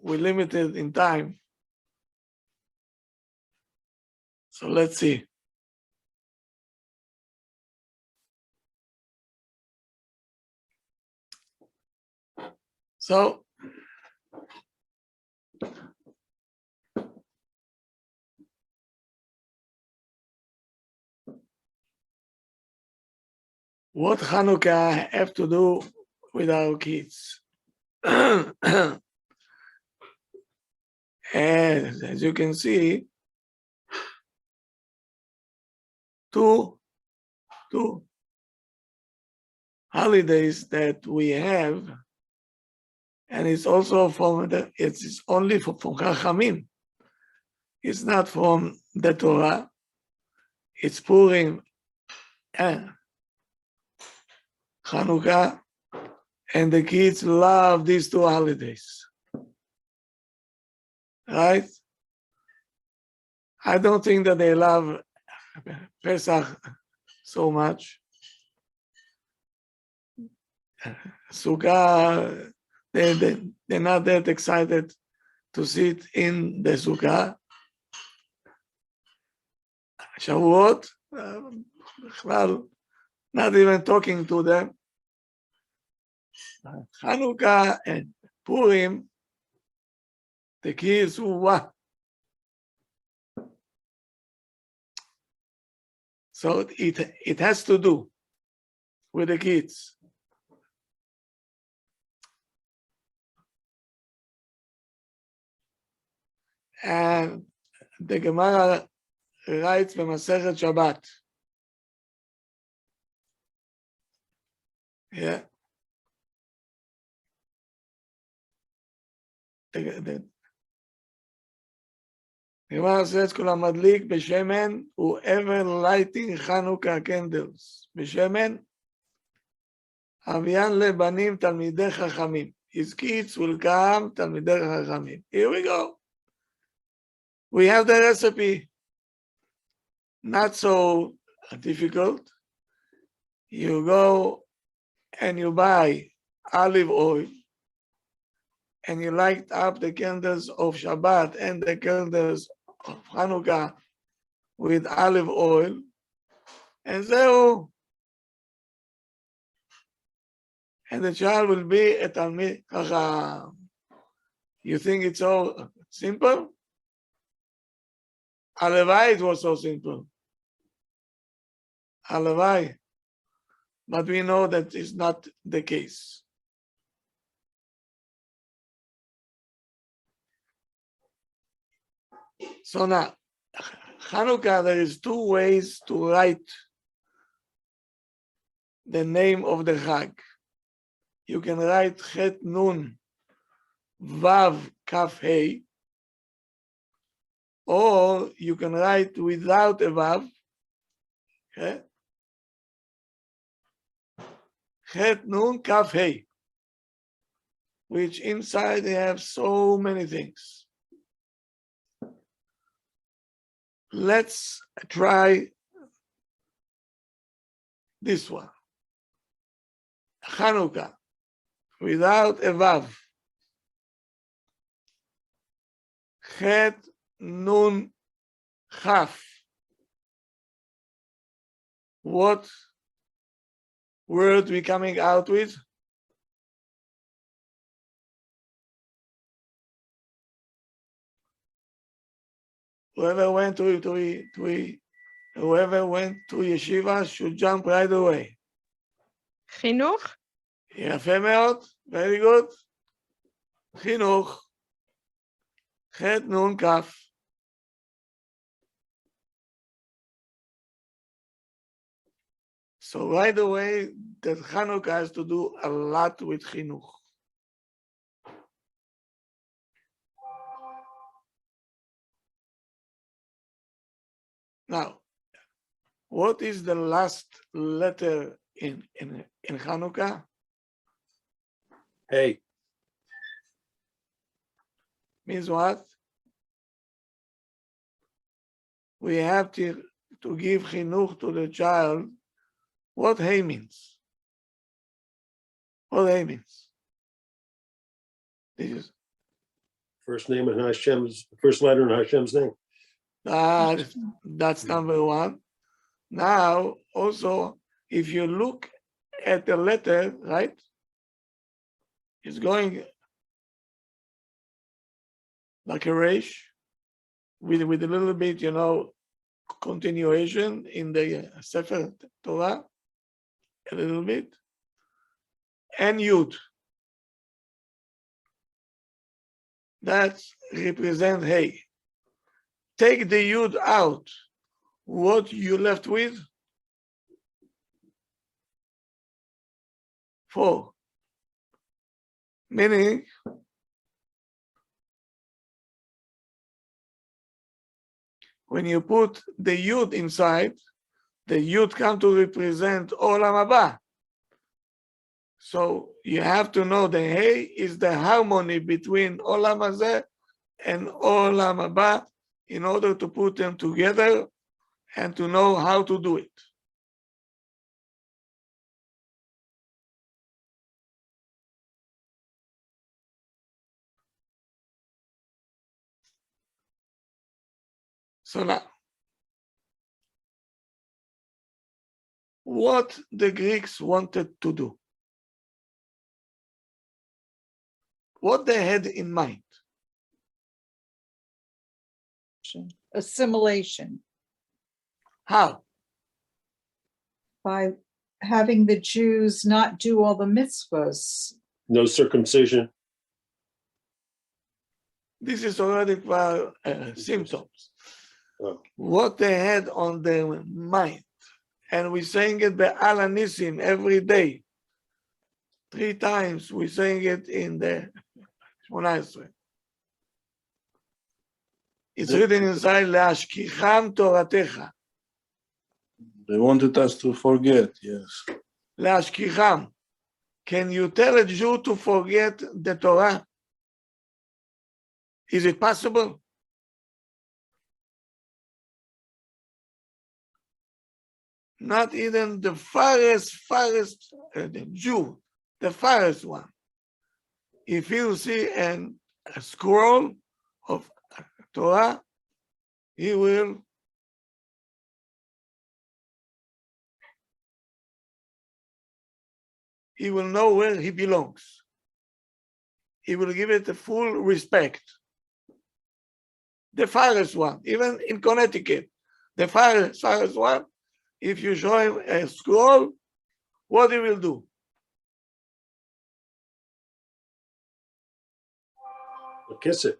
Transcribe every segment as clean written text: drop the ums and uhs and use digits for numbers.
we're limited in time. So let's see. So what Hanukkah have to do with our kids? And as you can see, two holidays that we have, and it's also it's only from Chachamim. It's not from the Torah. It's Purim and Chanukah, and the kids love these two holidays, right? I don't think that they love Pesach so much. Sukkah, they're not that excited to sit in the Sukkah. Shavuot, not even talking to them. Chanukah and Purim, the kids who what? So it has to do with the kids. And the Gemara writes B'Masechet Shabbat. Yeah. The Gemara says, "Kol hamadlik b'shemen, whoever lighting Chanukah candles b'shemen, avian lebanim talmidei chachamim." His kids will come talmidei chachamim. Here we go. We have the recipe. Not so difficult. You go and you buy olive oil, and you light up the candles of Shabbat and the candles of Hanukkah with olive oil, and zeu. And the child will be a Talmid Chacham. You think it's so simple? Halavai, it was so simple. Halavai. But we know that is not the case. So now, Hanukkah, there is two ways to write the name of the Chag. You can write Chet Nun Vav Kaf Hei, or you can write without a Vav, okay? Chet Nun Kaf Hei, which inside they have so many things. Let's try this one. Hanukkah, without a Vav. Chet Nun Chaf. What word we coming out with? Whoever went to yeshiva should jump right away. Chinuch? יפה מאוד, very good. חינוך. ח' נ' כ'. So right away, that Chanukah has to do a lot with chinuch. Now, what is the last letter in Chanukah? Hey. Means what? We have to give chinuch to the child. What hey means? What hey means? This is First name in Hashem's, first letter in Hashem's name. That's number one. Now, also, if you look at the letter, right, it's going like a resh with a little bit, continuation in the Sefer Torah, a little bit, and Yud. That represent, hey, take the Yud out. What you left with? 4. Meaning, when you put the Yud inside, the Yud come to represent Olam Haba. So you have to know the Hey is the harmony between Olam Hazeh and Olam Haba in order to put them together and to know how to do it. So now, what the Greeks wanted to do, what they had in mind. Assimilation How? by having the Jews not do all the mitzvahs. No circumcision. This is already symptoms. Oh. What they had on their mind. And we're saying it by Alanissim every day. 3 times we're saying it in the 18. It's written inside, Leashkicham Toratecha. They wanted us to forget, yes. Leashkicham. Can you tell a Jew to forget the Torah? Is it possible? Not even the farthest Jew, the farthest one. If you see a scroll of Torah, he will know where he belongs. He will give it the full respect. The farthest one, even in Connecticut, the farthest one, if you show him a scroll, what he will do? I'll kiss it.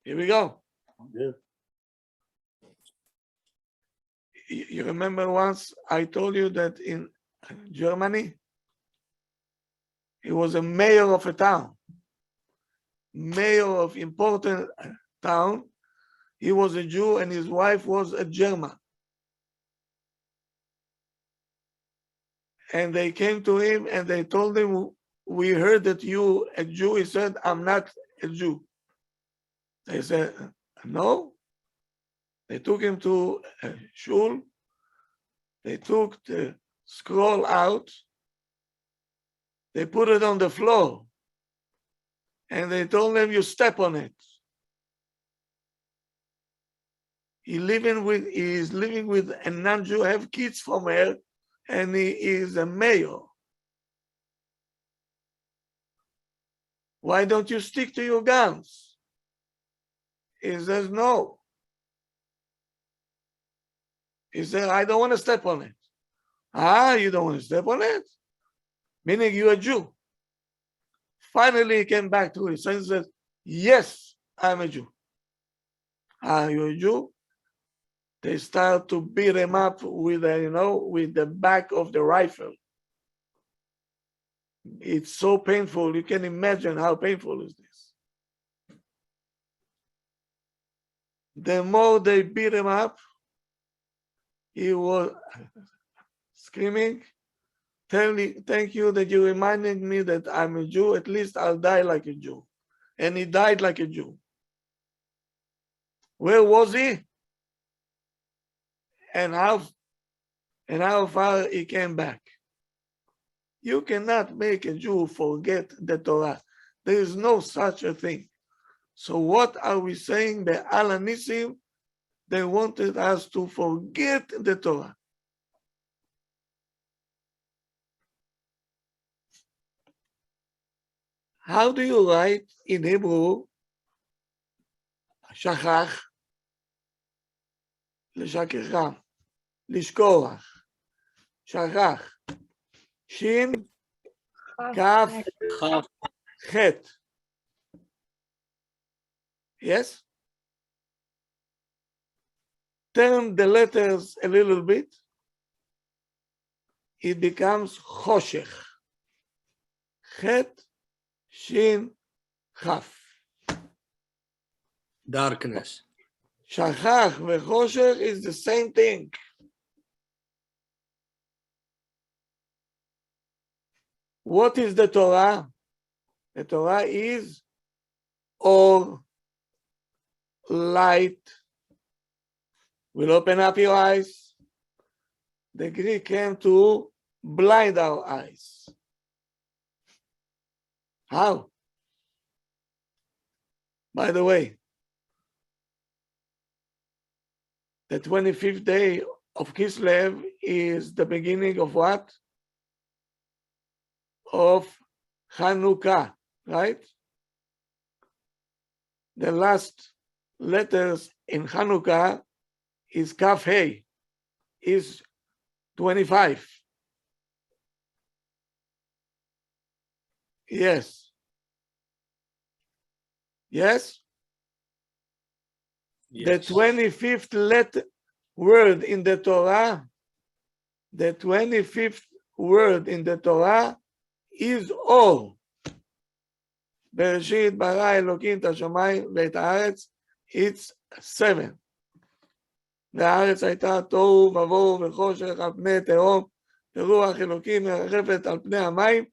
Here we go. Yeah. You remember once I told you that in Germany, he was a mayor of a town, mayor of important town. He was a Jew and his wife was a German. And they came to him and they told him, we heard that you a Jew. He said, I'm not a Jew. They said, no. They took him to a shul. They took the scroll out. They put it on the floor. And they told him, you step on it. He is living with a non-Jew, have kids from her, and he is a mayor. Why don't you stick to your guns? He says, no. He said, I don't want to step on it. You don't want to step on it? Meaning you're a Jew. Finally, he came back to his senses and said, yes, I'm a Jew. You're a Jew? They start to beat him up with, with the back of the rifle. It's so painful. You can imagine how painful is this. The more they beat him up, he was screaming, thank you that you reminded me that I'm a Jew. At least I'll die like a Jew. And he died like a Jew. Where was he? And how far he came back. You cannot make a Jew forget the Torah. There is no such a thing. So what are we saying? The Alanissim, they wanted us to forget the Torah. How do you write in Hebrew, שכח, לשכחה, לשכוח, שכח, שין, כף, חטא. Yes? Turn the letters a little bit. It becomes חושך. חטא, שין, כף. Darkness. שכח וחושך is the same thing. What is the Torah? The Torah is or light. Will open up your eyes. The Greek came to blind our eyes. How? By the way, the 25th day of Kislev is the beginning of what? Of Chanukkah, right? The last letters in Chanukkah is Kaf Hey, is 25. Yes. Yes? The 25th word in the Torah, the 25th word in the Torah is Or. בראשית ברא אלוקים את השמיים ואת הארץ, it's 7. והארץ הייתה תוהו ובוהו וחושך על פני תהום, ורוח אלוקים מרחפת על פני המים,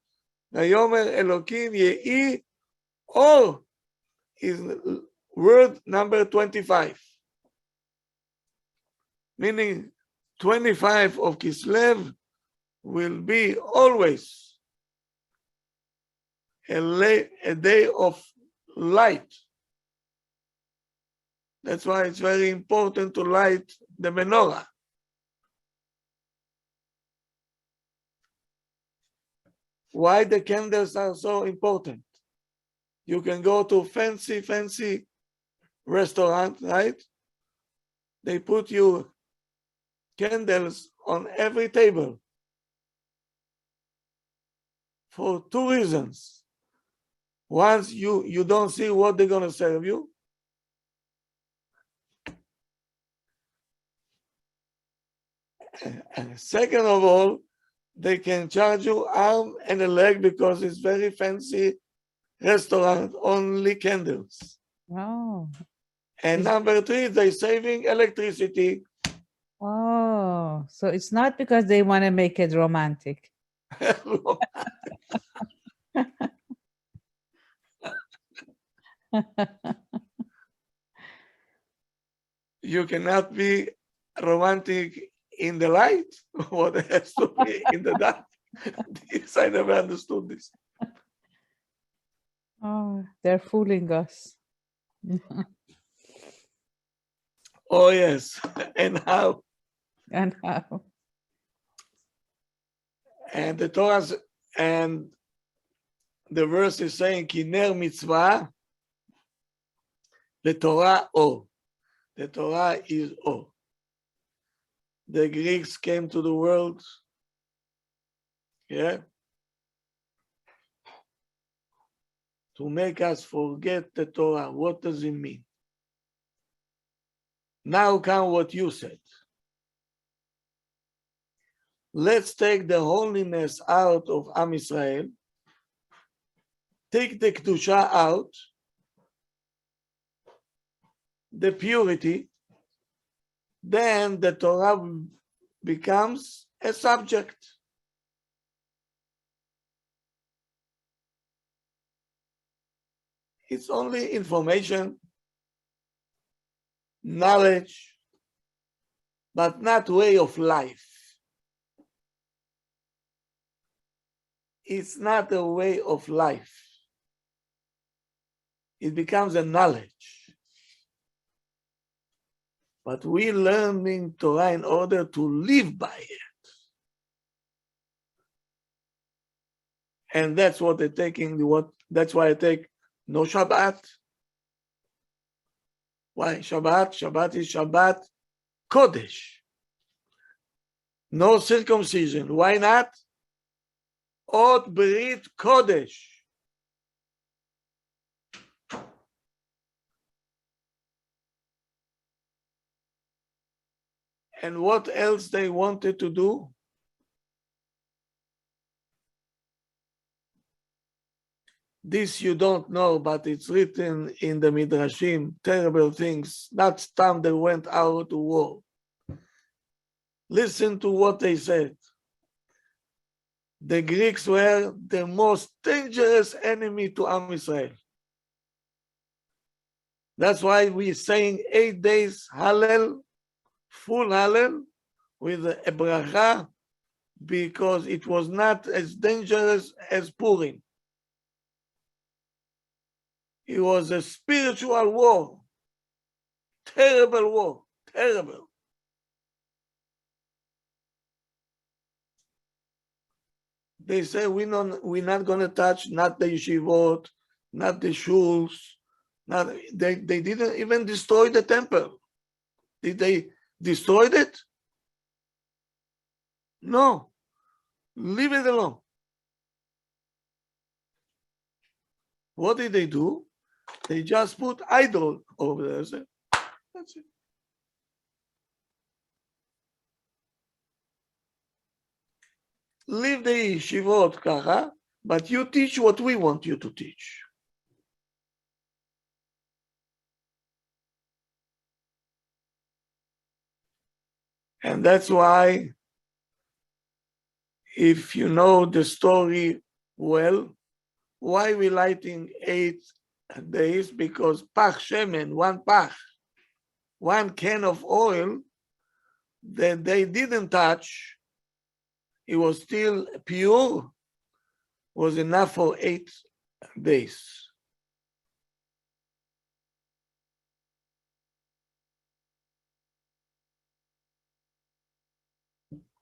ויאמר אלוקים יהי אור, is word number 25. Meaning 25 of Kislev will be always a day of light. That's why it's very important to light the menorah. Why the candles are so important? You can go to fancy restaurant, right? They put you candles on every table for 2 reasons. Once you don't see what they're going to serve you. And second of all, they can charge you arm and a leg because it's very fancy restaurant, only candles. Oh, And number 3, they're saving electricity. oh, so it's not because they want to make it romantic. You cannot be romantic in the light. What has to be in the dark? This, I never understood this. Oh, they're fooling us. Oh yes, and how? And how? And the Torah and the verse is saying, "Kiner mitzvah, the Torah o." The Torah is o. The Greeks came to the world, yeah, to make us forget the Torah. What does it mean? Now come what you said. Let's take the holiness out of Am Israel, take the Kedusha out, the purity, then the Torah becomes a subject. It's only information, knowledge, but not way of life. It's not a way of life. it becomes a knowledge. But we learning Torah in order to live by it. And that's what they're taking, that's why I take no Shabbat. Why Shabbat? Shabbat is Shabbat Kodesh. No circumcision. Why not? Ot Brit Kodesh. And what else they wanted to do? This you don't know, but it's written in the Midrashim, terrible things. That's time they went out to war. Listen to what they said. The Greeks were the most dangerous enemy to Am Israel. That's why we're saying 8 days Hallel, full Hallel, with a bracha, because it was not as dangerous as Purim. It was a spiritual war, terrible war, terrible. They say we're not going to touch not the yeshivot, not the shuls, they didn't even destroy the temple. Did they destroy it? No, leave it alone. What did they do? They just put idol over there. So that's it. Leave the yeshivot kacha, but you teach what we want you to teach. And that's why, if you know the story well, why we lighting 8 days? Because pach shemen, one can of oil that they didn't touch, it was still pure, was enough for 8 days.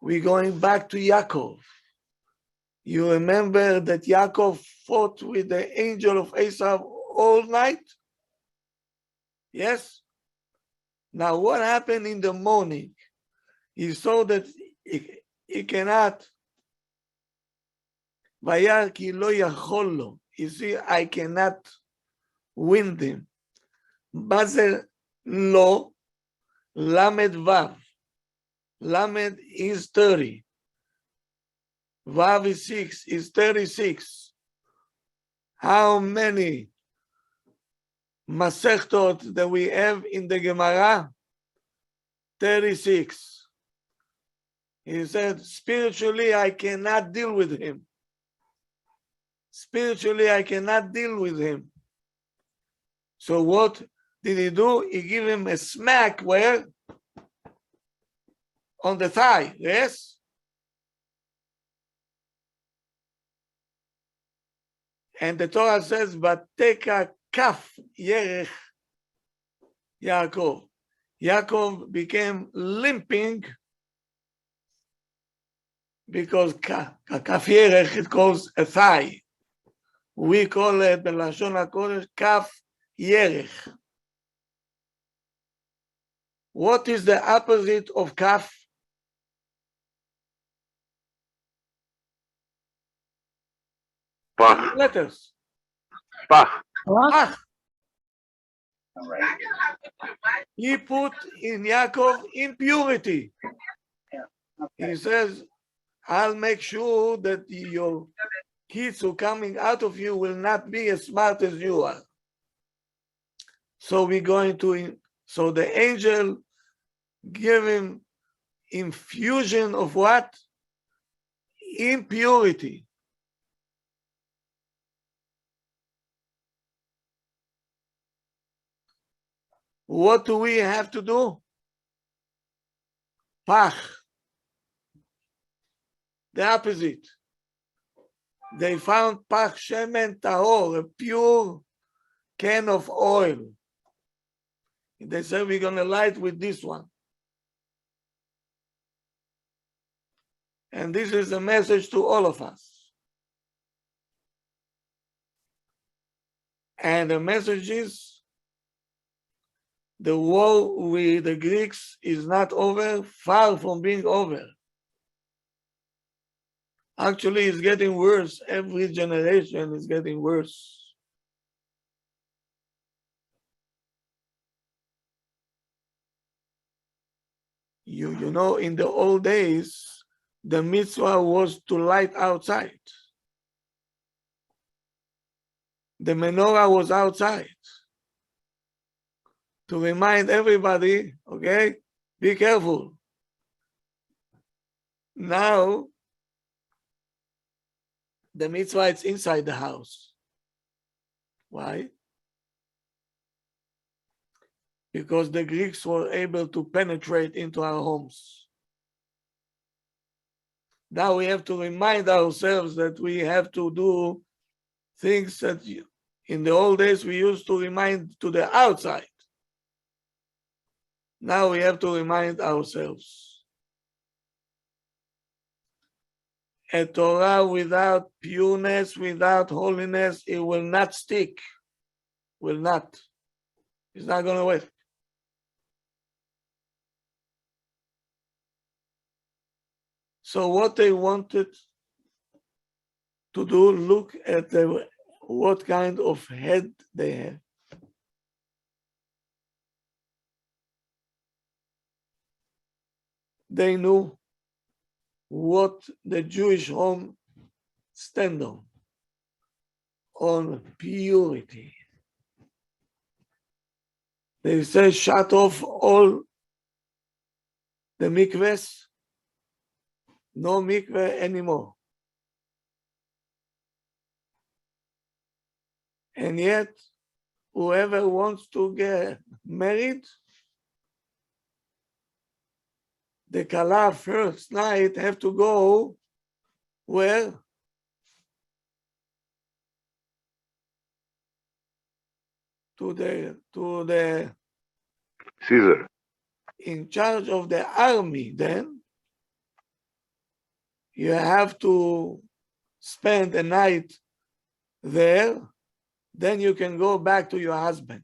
We're going back to Yaakov. You remember that Yaakov fought with the angel of Esau all night? Yes? Now what happened in the morning? He saw that he cannot. Vayar ki lo yachol lo. You see, I cannot win them. Bazel lo, lamed vav. Lamed is 30. Vav is 6, is 36. How many masechtot that we have in the Gemara? 36. He said, spiritually, I cannot deal with him. Spiritually, I cannot deal with him. So what did he do? He gave him a smack where? On the thigh, yes? And the Torah says, Vateka kaf yerech Yaakov. Yaakov became limping because kaf yerech, it calls a thigh. We call it, B'lashon HaKodesh, kaf yerech. What is the opposite of kaf? Pach. Letters. Pach. Pach. He put in Yaakov impurity. He says, I'll make sure that your kids who are coming out of you will not be as smart as you are. So we're going to, so the angel gave him infusion of what? Impurity. What do we have to do? Pach. The opposite. They found pach shemen tahor, a pure can of oil. They said, we're going to light with this one. And this is a message to all of us. And the message is, the war with the Greeks is not over, far from being over. Actually, it's getting worse. Every generation is getting worse. You know, in the old days, the mitzvah was to light outside. The menorah was outside. To remind everybody, okay, be careful. Now, the mitzvah is inside the house. Why? Because the Greeks were able to penetrate into our homes. Now we have to remind ourselves that we have to do things that in the old days we used to remind to the outside. Now we have to remind ourselves. A Torah without pureness, without holiness, it will not stick. Will not. It's not going to work. So what they wanted to do, look at what kind of head they have. They knew what the Jewish home stand on purity. They say shut off all the mikvahs, no mikveh anymore. And yet, whoever wants to get married, the Kala first night have to go where? To the Caesar. in charge of the army. Then you have to spend a night there. Then you can go back to your husband.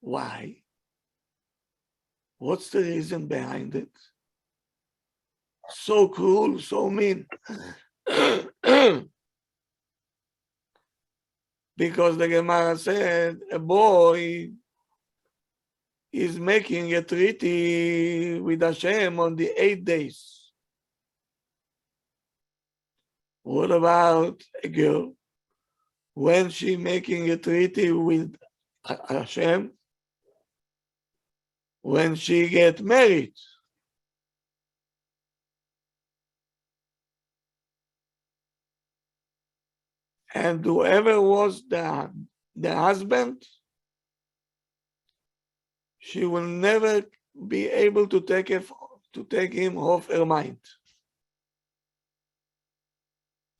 Why? What's the reason behind it? So cruel, so mean. Because the Gemara said a boy is making a treaty with Hashem on the 8 days. What about a girl? When she making a treaty with Hashem? When she get married. And whoever was the husband, she will never be able to take him off her mind.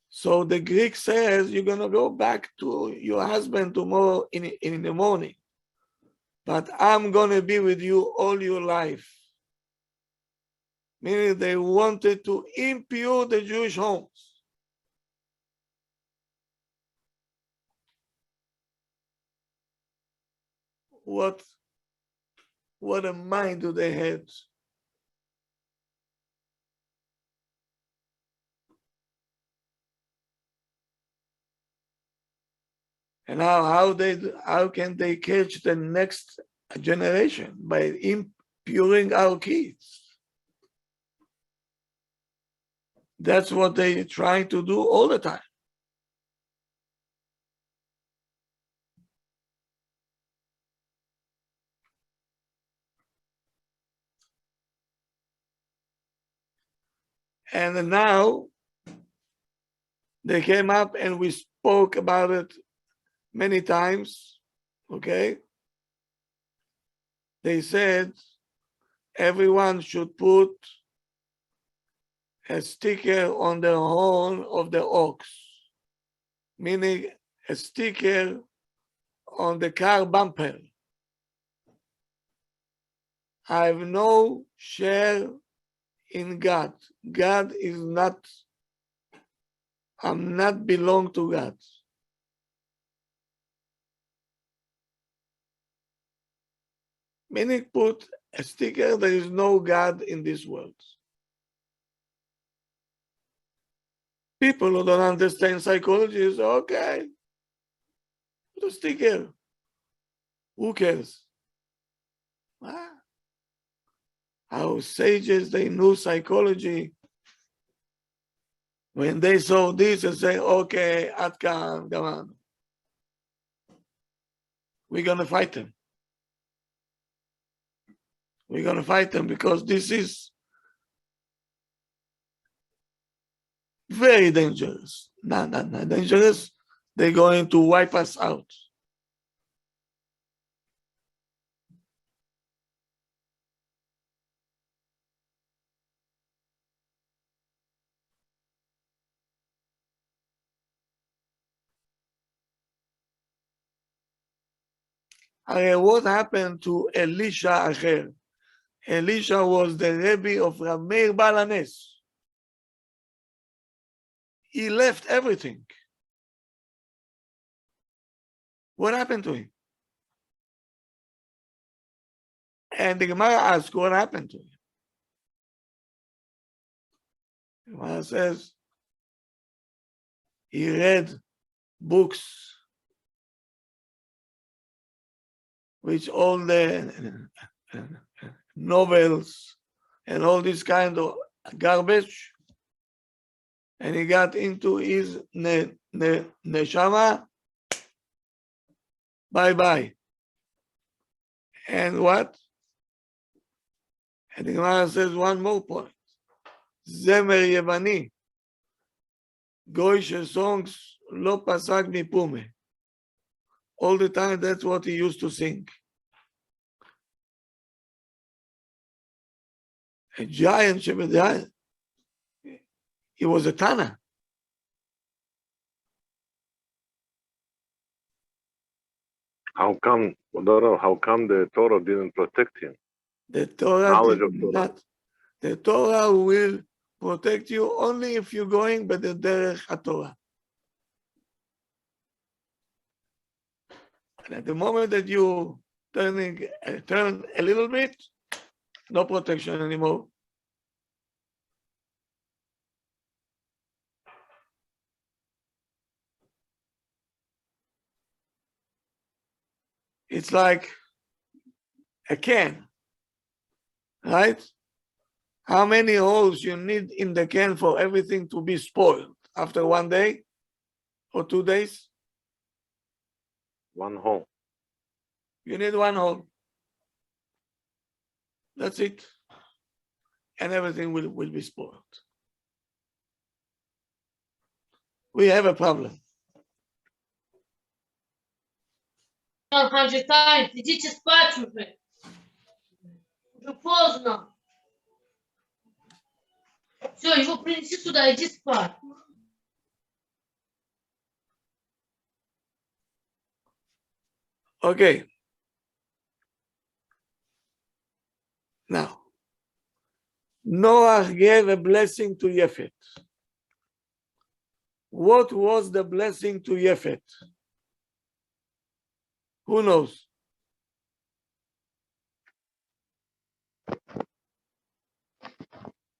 So the Greek says you're gonna go back to your husband tomorrow in the morning, but I'm gonna be with you all your life. Meaning they wanted to impure the Jewish homes. What a mind do they have? And now how can they catch the next generation? By impuring our kids. That's what they try to do all the time. And now they came up and we spoke about it many times, okay? They said everyone should put a sticker on the horn of the ox, meaning a sticker on the car bumper. I have no share in God. God is not, I'm not belong to God. Meaning put a sticker, there is no God in this world. People who don't understand psychology say, okay, put a sticker. Who cares? Ah. Our sages, they knew psychology. When they saw this, they say, okay, Atkan, come on. We're going to fight them. We're going to fight them because this is very dangerous. Not dangerous. They're going to wipe us out. What happened to Elisha Acher? Elisha was the Rebbe of Rav Meir Baal HaNes. He left everything. What happened to him? And the Gemara asks, what happened to him? The Gemara says, he read books which all the novels and all this kind of garbage, and he got into his neshama, bye-bye. And what? And the Gemara says one more point. Zemer Yevani, Goyish songs, lo pasak mipume. All the time, that's what he used to sing. A giant, he was a Tana. How come the Torah didn't protect him? The Torah Knowledge did of Torah. not. The Torah will protect you only if you're going by the derech HaTorah. And at the moment that you turn a little bit, no protection anymore. It's like a can, right? How many holes you need in the can for everything to be spoiled after 1 day or 2 days? One hole. You need 1 hole. That's it. And everything will be spoiled. We have a problem. Идите спать уже. Уже поздно. Все, его принеси сюда, иди спать. Okay. Now, Noah gave a blessing to Yefet. What was the blessing to Yefet? Who knows?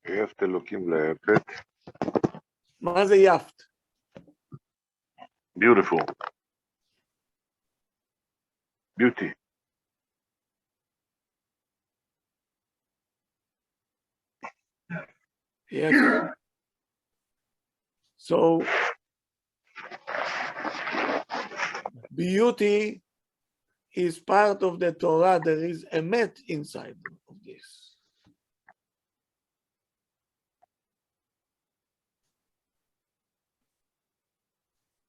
יפת אלוקים ליפת. מה זה יפת? Beautiful. Beauty. Yes. So, beauty is part of the Torah. There is a emet inside of this.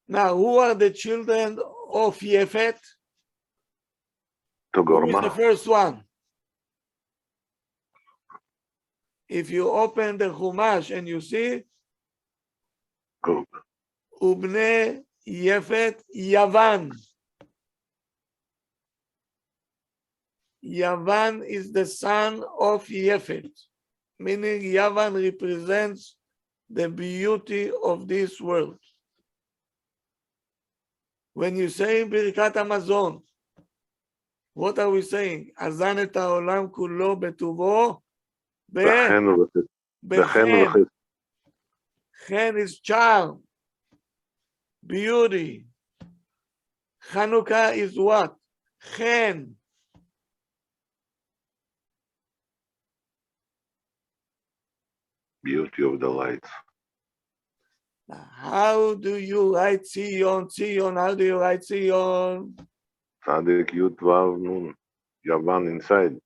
Now, who are the children of Yefet? Who is the תוגורמה. first one? If you open the Chumash and you see, Good. Ubne Yefet Yavan. Yavan is the son of Yefet, meaning Yavan represents the beauty of this world. When you say Birkat Hamazon, what are we saying? Azan et haolam kulo betuvo בחן ובחסד. בחן b'chen. ובחסד. Chen is charm, beauty. Chanukkah is what? Chen. Beauty of the lights. How do you write Zion? Zion, how do you write Zion? צדיק י' ו' נ'. Yavan inside.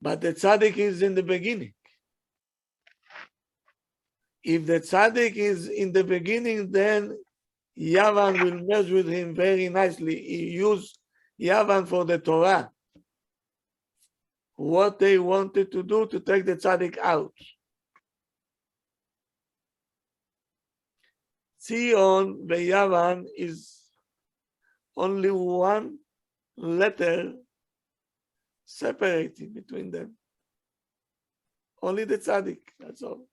But the tzaddik is in the beginning. If the tzaddik is in the beginning, then Yavan will merge with him very nicely. He used Yavan for the Torah. What they wanted to do to take the tzaddik out. Zion Yavan is only one letter separating between them. Only the tzaddik, that's all.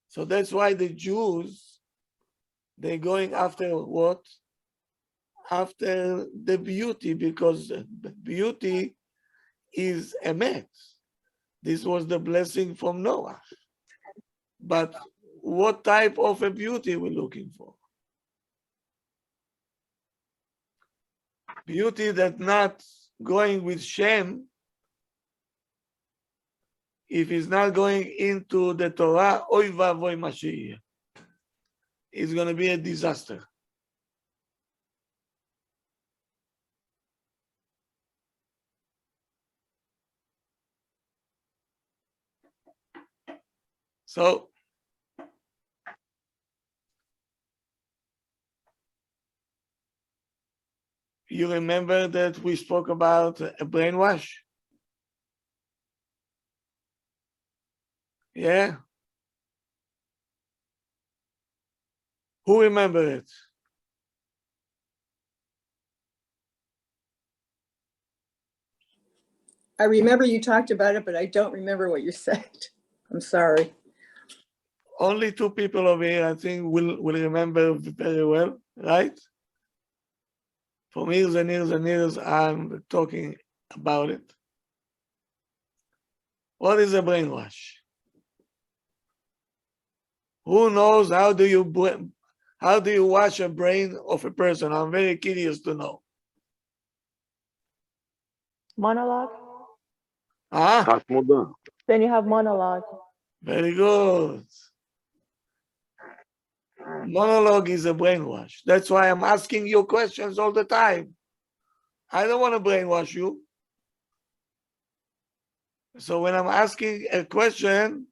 So that's why the Jews, they're going after what? After the beauty, because the beauty is emet. This was the blessing from Noah. But what type of a beauty we're looking for? Beauty that not going with Shem, if he's not going into the Torah, oy vavoy Mashiach, it's going to be a disaster. So, you remember that we spoke about a brainwash? Yeah? Who remember it? I remember you talked about it, but I don't remember what you said. I'm sorry. Only two people over here, I think, will remember very well, right? For years and years and years, I'm talking about it. What is a brainwash? Who knows how do you wash a brain of a person? I'm very curious to know. Monologue. Ah, תת מודע. Then you have monologue. very good. Monologue is a brainwash. That's why I'm asking you questions all the time. I don't want to brainwash you. So when I'm asking a question,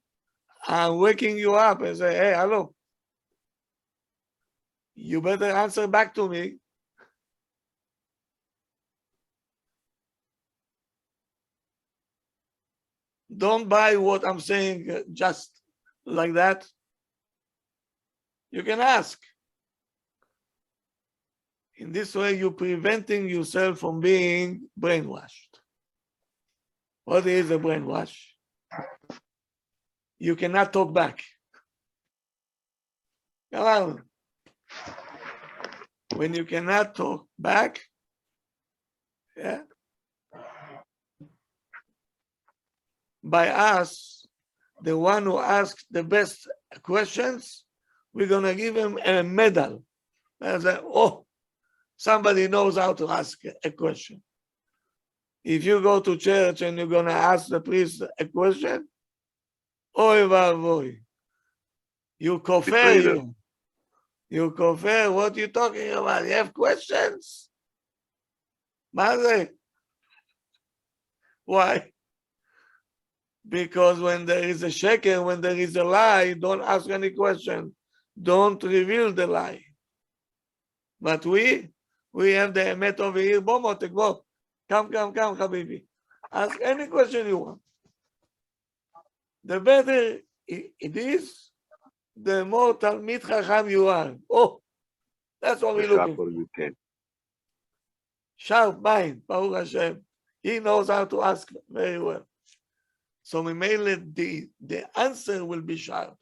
I'm waking you up and say, hey, hello. You better answer back to me. Don't buy what I'm saying just like that. You can ask. In this way, you're preventing yourself from being brainwashed. What is a brainwash? You cannot talk back. Come on. When you cannot talk back, yeah, by us, the one who asks the best questions, we're going to give him a medal. And say, oh, somebody knows how to ask a question. If you go to church and you're going to ask the priest a question, oy vavoy, you kofar, you kofar, what are you talking about? You have questions? Why? Because when there is a sheker, when there is a lie, don't ask any question. Don't reveal the lie. But we have the emet over here. Come, Habibi. Ask any question you want. The better it is, the more Talmid Chacham you are. Oh, That's what The we're looking sharper for. you can. Sharp mind, Baruch Hashem. He knows how to ask very well. So we may let the answer will be sharp.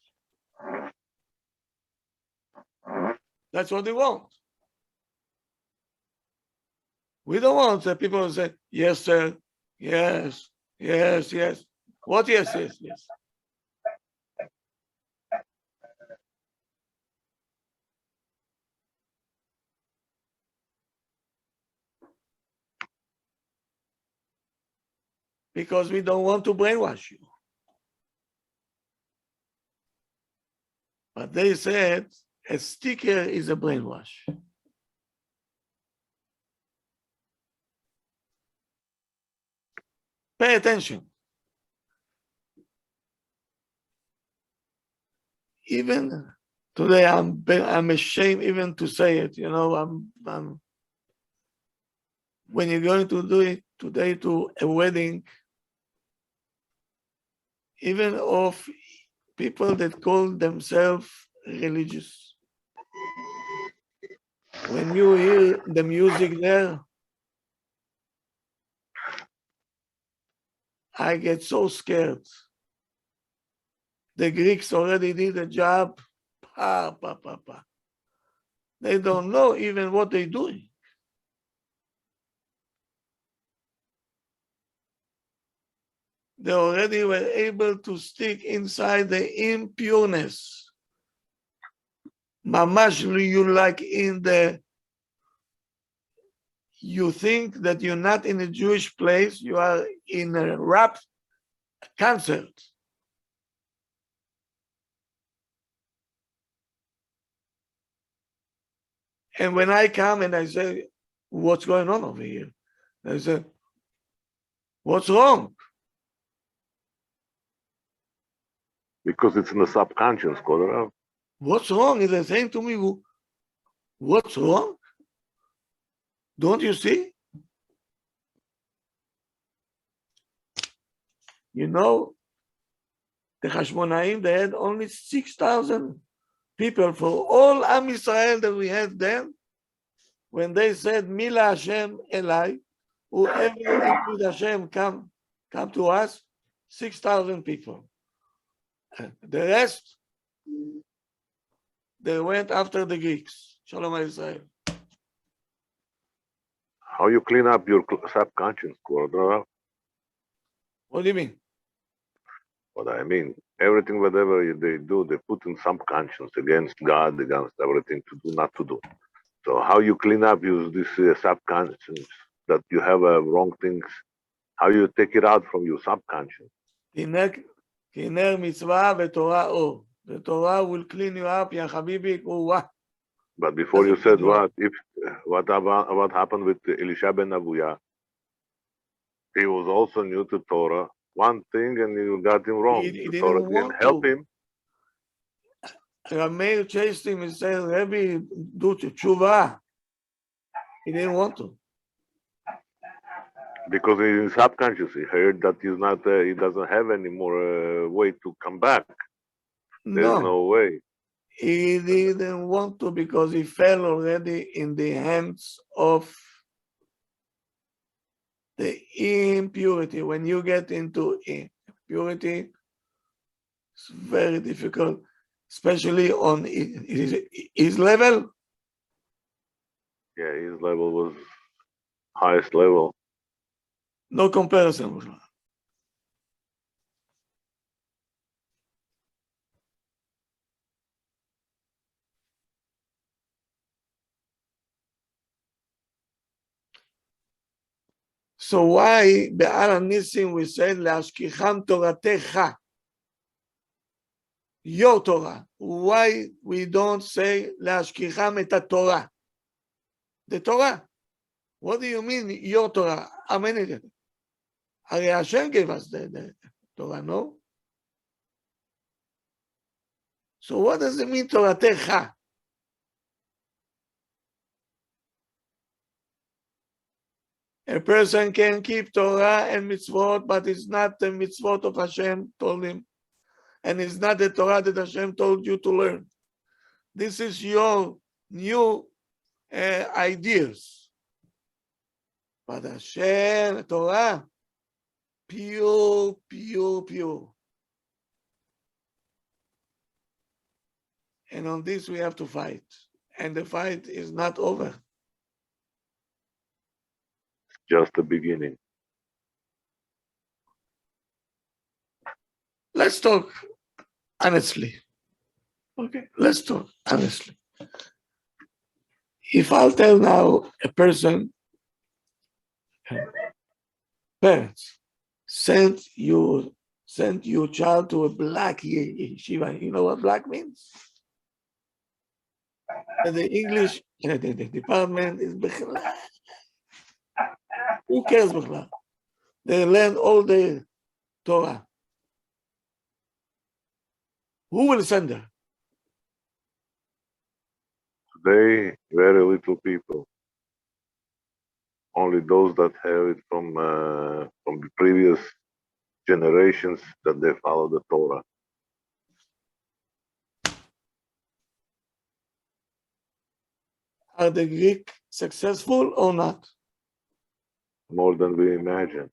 That's what we want. We don't want that people say, yes, sir, yes, yes, yes. What yes, yes, yes? Because we don't want to brainwash you. But they said a sticker is a brainwash. Pay attention. Even today, I'm ashamed even to say it. You know, I'm when you're going to do it today to a wedding, even of people that call themselves religious. When you hear the music there, I get so scared. The Greeks already did a job. They don't know even what they're doing. They already were able to stick inside the impureness. Mamash, you like in the, you think that you're not in a Jewish place, you are in a rap concert. And when I come and I say, what's going on over here? They say, what's wrong? Because it's in the subconscious, Kodarav. What's wrong? And they're saying to me, what's wrong? Don't you see? You know, the Hashmonaim, they had only 6,000 people for all Am Israel that we had then. When they said, Mila Hashem Elai, whoever is with Hashem, come to us, 6,000 people. The rest, they went after the Greeks. Shalom Israel. How you clean up your subconscious, Kodarav? What do you mean? What I mean, everything, whatever they do, they put in subconscious against God, against everything to do, not to do. So how you clean up use this subconscious that you have wrong things? How you take it out from your subconscious? Kiner mitzvah v'torah or. The Torah will clean you up, ya habibi, uwa. But before you Doesn't said mean what happened with Elisha ben Avuya? He was also new to Torah. One thing and you got him wrong. He The didn't Torah want didn't help to. him. Rameir chased him and said, Rebbe, do tshuva. He didn't want to. Because in his subconscious, he heard that he's not, he doesn't have any more way to come back. There's no way. He didn't want to because he fell already in the hands of the impurity. When you get into impurity, it's very difficult, especially on his level. Yeah, his level was highest level. No comparison. So why Be'al HaNisim we said Le'ashkicham Toratecha, your Torah? Why we don't say Le'ashkicham et Torah? The Torah. What do you mean your Torah? How many? Ari Hashem gave us the Torah, no? So what does it mean Toratecha? A person can keep Torah and mitzvot, but it's not the mitzvot of Hashem told him. And it's not the Torah that Hashem told you to learn. This is your new ideas. But Hashem, Torah, pure, pure, pure. And on this we have to fight. And the fight is not over. Just the beginning. Let's talk honestly. Okay, let's talk honestly. If I'll tell now a person, parents, send your child to a black yeshiva. You know what black means? And the English the department is בכלל. Who cares בכלל? They learn all the Torah. Who will send her? Today, very little people. Only those that have it from the previous generations that they follow the Torah. Are the Greek successful or not? More than we imagine.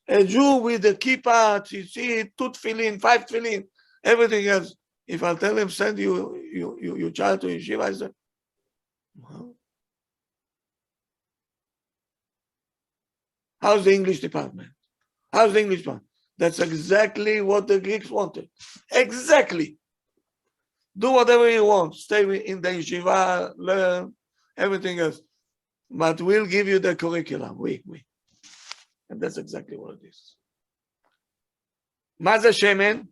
A Jew with a kippah, tzitzit, 2 tefillin, 5 tefillin, everything else. If I tell him send your child to yeshiva, I say, well, how's the English department? How's the English department? That's exactly what the Greeks wanted. Exactly. Do whatever you want. Stay in the yeshiva, learn everything else. But we'll give you the curriculum. We. And that's exactly what it is. Maza shemen,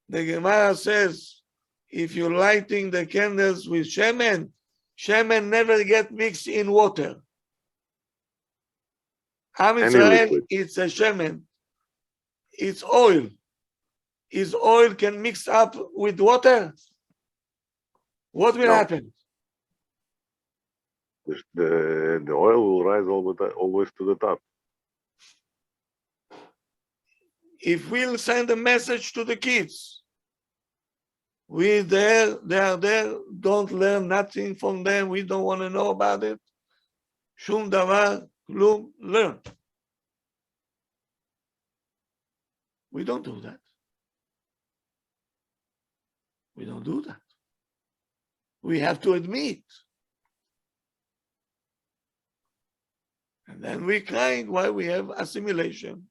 the Gemara says, if you're lighting the candles with shemen, shemen never get mixed in water. Am Israel, it's a shemen. It's oil. Is oil can mix up with water? What will happen? The oil will rise always to the top. If we'll send a message to the kids, they are there, don't learn nothing from them, we don't want to know about it. Shum davar, klum, learn. We don't do that. We don't do that. We have to admit. And then we're crying why we have assimilation.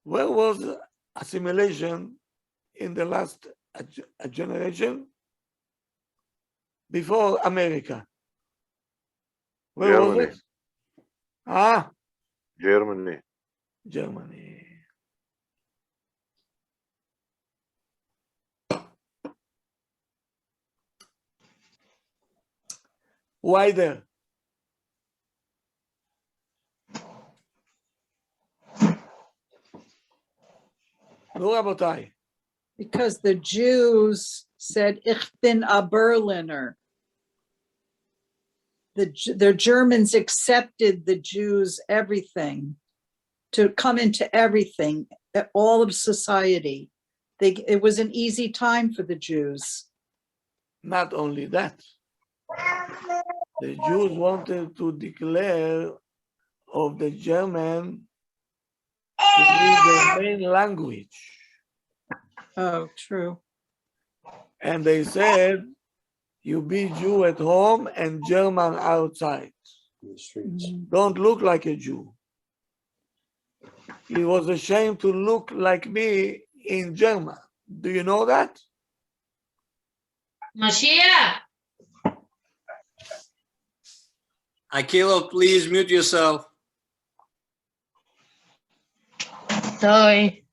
Where was assimilation in the last generation? Before America. Where was it? Germany. Germany. Why there? No, Rabotai. Because the Jews said, Ich bin a Berliner. The Germans accepted the Jews everything, to come into everything, all of society. It was an easy time for the Jews. Not only that, the Jews wanted to declare of the German to be the main language. Oh, true. And they said, you be Jew at home and German outside. In the streets. Don't look like a Jew. He was ashamed to look like me in German. Do you know that? Mashiach. Akilo, please mute yourself. Sorry.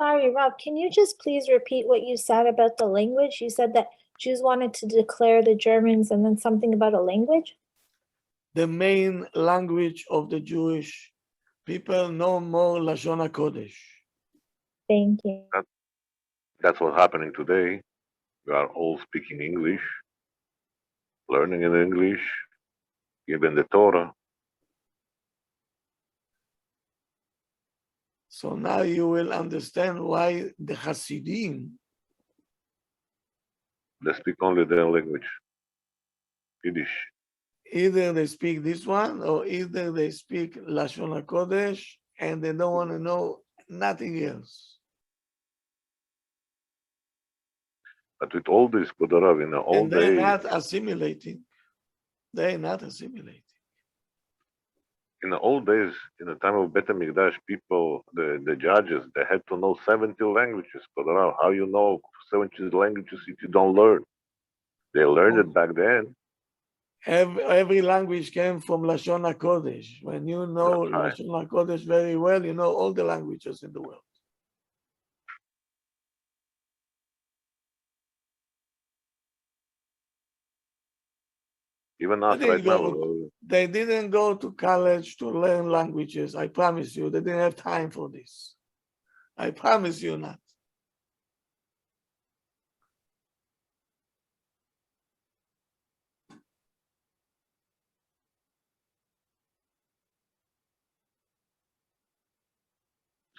Sorry, Rob, can you just please repeat what you said about the language? You said that Jews wanted to declare the Germans and then something about a language? The main language of the Jewish people, no more Lashon HaKodesh. Thank you. That's what's happening today. We are all speaking English, learning in English, given the Torah. So now you will understand why the Hasidim, They speak only their language, Yiddish. either they speak this one or either they speak Lashon HaKodesh and they don't want to know nothing else. But with all this, Kodarav, in the And old they're days, not assimilating. They're not assimilating. in the old days, in the time of Bet HaMikdash, people, the judges, they had to know 70 languages. Kodarav, how you know 70 languages if you don't learn? They learned it back then. Every language came from Lashon HaKodesh. When you know That's right. Lashon HaKodesh very well, you know all the languages in the world. Even us right now. They didn't go to college to learn languages. I promise you, they didn't have time for this. I promise you not.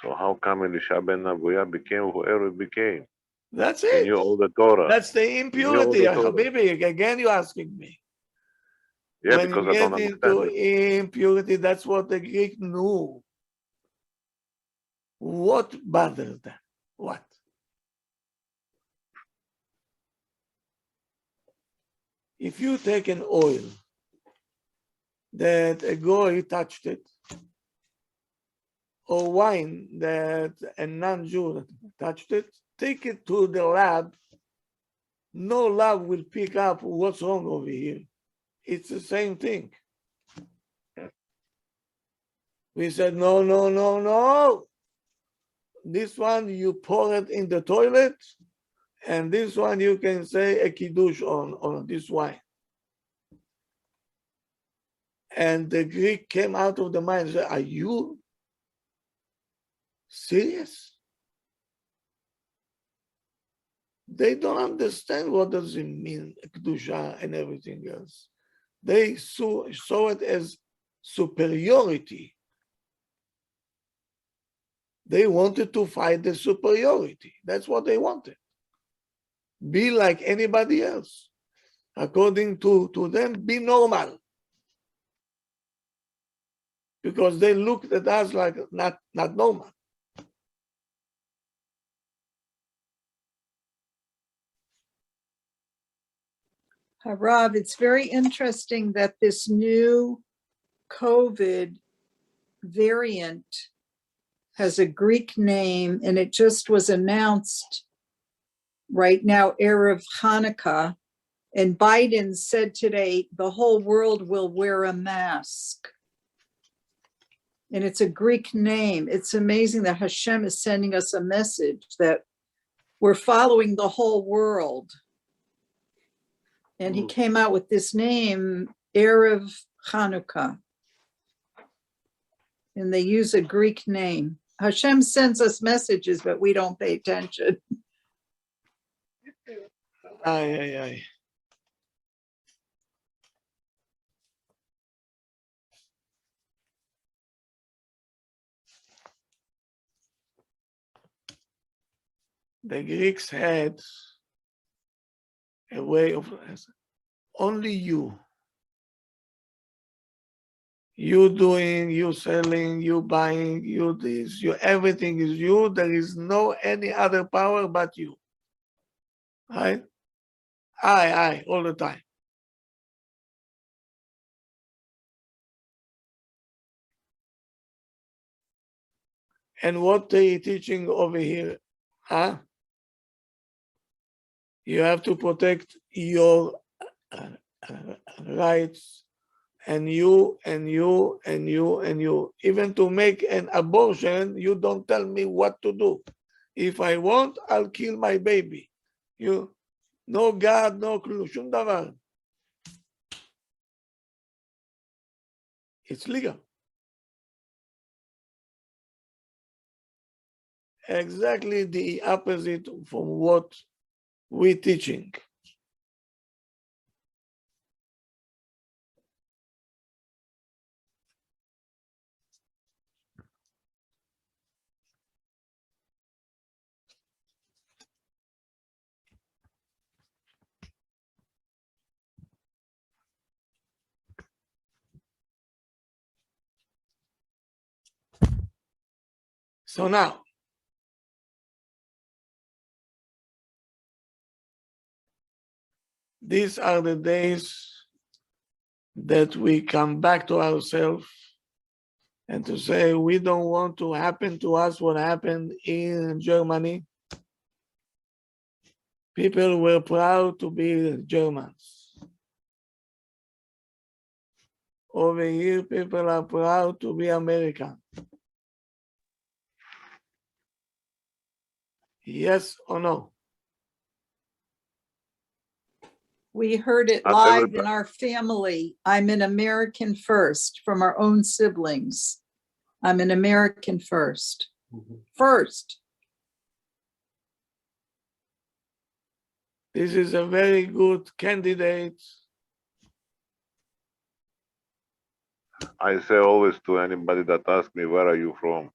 So how come Elisha ben Abuya became whoever he became? That's He it. knew all the Torah. That's the He knew all impurity. the Torah. Habibi, again, you're asking me. Yeah, When because you I don't get understand into it. impurity, that's what the Greek knew. What bothers them? What? If you take an oil that a goy touched it, or wine that a non-Jew touched it, take it to the lab. No lab will pick up what's wrong over here. It's the same thing. We said, no, no, no, no. This one you pour it in the toilet, and this one you can say a kiddush on this wine. And the Greek came out of the mind and said, are you serious? They don't understand what does it mean, kedusha and everything else. They saw it as superiority. They wanted to fight the superiority. That's what they wanted. Be like anybody else. According to them, be normal. Because they looked at us like not normal. Harav, it's very interesting that this new COVID variant has a Greek name, and it just was announced right now, Erev Hanukkah. And Biden said today, the whole world will wear a mask. And it's a Greek name. It's amazing that Hashem is sending us a message that we're following the whole world. And he came out with this name, Erev Chanukkah. And they use a Greek name. Hashem sends us messages, but we don't pay attention. Aye, aye, aye. The Greeks had a way of only you doing, you selling, you buying, you this, you everything is you. There is no any other power but you. Right? I, all the time. And what they teaching over here, huh? You have to protect your rights, and you. Even to make an abortion, you don't tell me what to do. If I want, I'll kill my baby. You, no God, no clue, shum davar. It's legal. Exactly the opposite from what we're teaching. So now, these are the days that we come back to ourselves and to say we don't want to happen to us what happened in Germany. People were proud to be Germans. Over here, people are proud to be American. Yes or no? We heard it Not live everybody. in our family. I'm an American first from our own siblings. I'm an American first. First. This is a very good candidate. I say always to anybody that asks me, where are you from?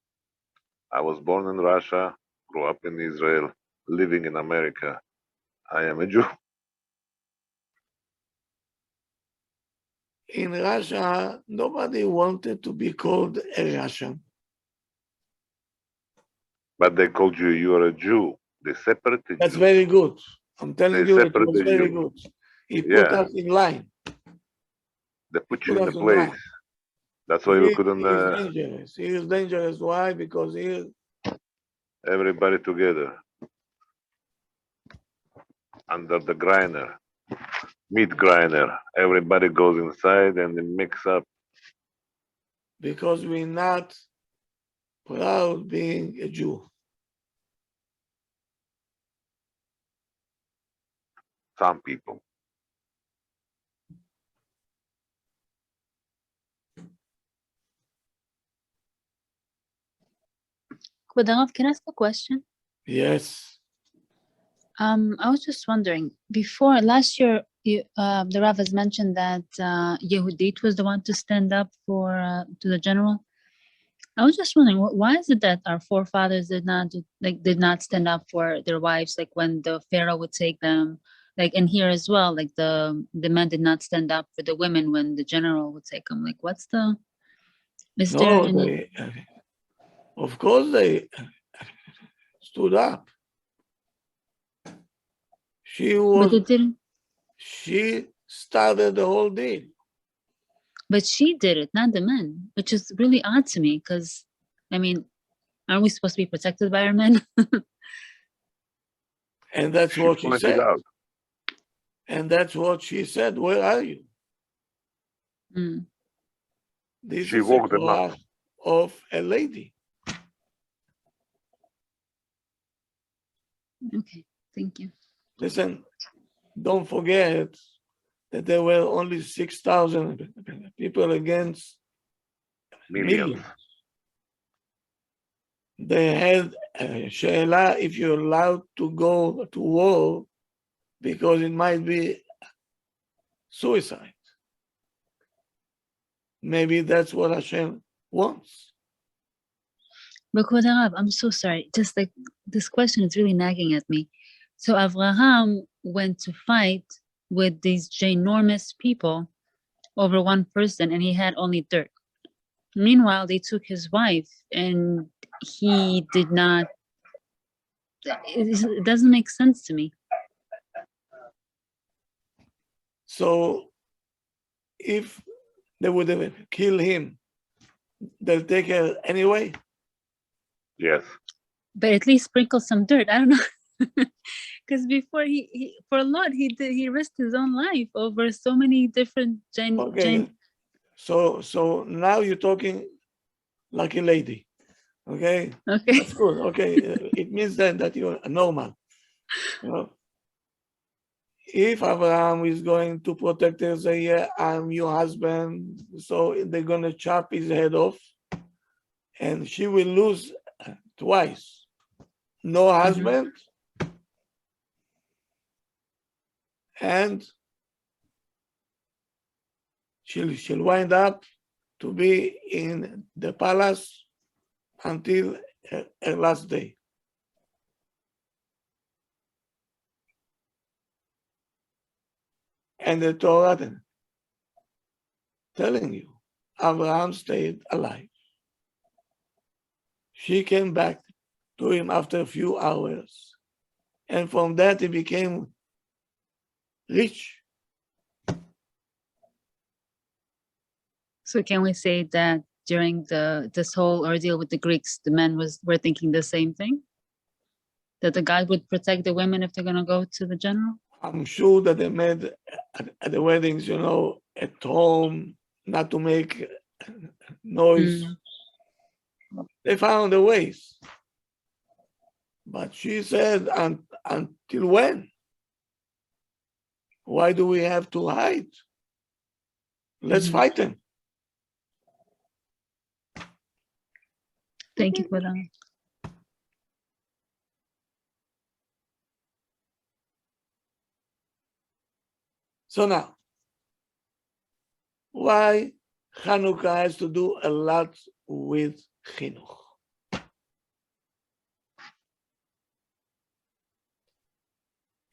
I was born in Russia, grew up in Israel, living in America. I am a Jew. In Russia, nobody wanted to be called a Russian. But they called you, you are a Jew. They separated That's you. very good. I'm telling They you, it was separated very you. good. He put Yeah. us in line. They put you Put in the us in line. place. That's why we couldn't, He is dangerous. He is dangerous. Why? Because he is everybody together. Under the grinder, meat grinder. Everybody goes inside and they mix up. because we're not proud being a Jew. Some people. Kvadarov, can I ask a question? Yes. I was just wondering, before last year, the Rav has mentioned that Yehudit was the one to stand up for to the general. I was just wondering, why is it that our forefathers did not stand up for their wives, like when the Pharaoh would take them, like in here as well, like the men did not stand up for the women when the general would take them. Like, is there No, any? of course they stood up. But it didn't. She started the whole deal. But she did it, not the men, which is really odd to me because, I mean, aren't we supposed to be protected by our men? And that's what she pointed said. out. And that's what she said. Where are you? Mm. This She is woke a them up. Torah of a lady. Okay, thank you. Listen, don't forget that there were only 6,000 people against millions. They had Sheila if you're allowed to go to war because it might be suicide. Maybe that's what Hashem wants. But Kvadarov, I'm so sorry. Just like this question is really nagging at me. So Avraham went to fight with these ginormous people over one person and he had only dirt. Meanwhile, they took his wife and he did not. It doesn't make sense to me. So if they would have killed him, they'll take her anyway. Yes. But at least sprinkle some dirt. I don't know. Because before he for a lot he risked his own life over so many different Okay. So now you're talking like a lady. Okay. Okay. That's good. Okay. It means then that you're normal. You know? If Abraham is going to protect her, say, yeah, I'm your husband, so they're going to chop his head off, and she will lose twice. No husband, and she'll wind up to be in the palace until her last day. And the Torah telling you, Abraham stayed alive. She came back to him after a few hours. And from that, he became rich. So can we say that during this whole ordeal with the Greeks, the men were thinking the same thing? That the God would protect the women if they're gonna go to the general? I'm sure that they made at the weddings, at home, not to make noise. They found the ways. But she said, until when? Why do we have to hide? Let's fight them. Thank you for that. So now, why Hanukkah has to do a lot with chinuch?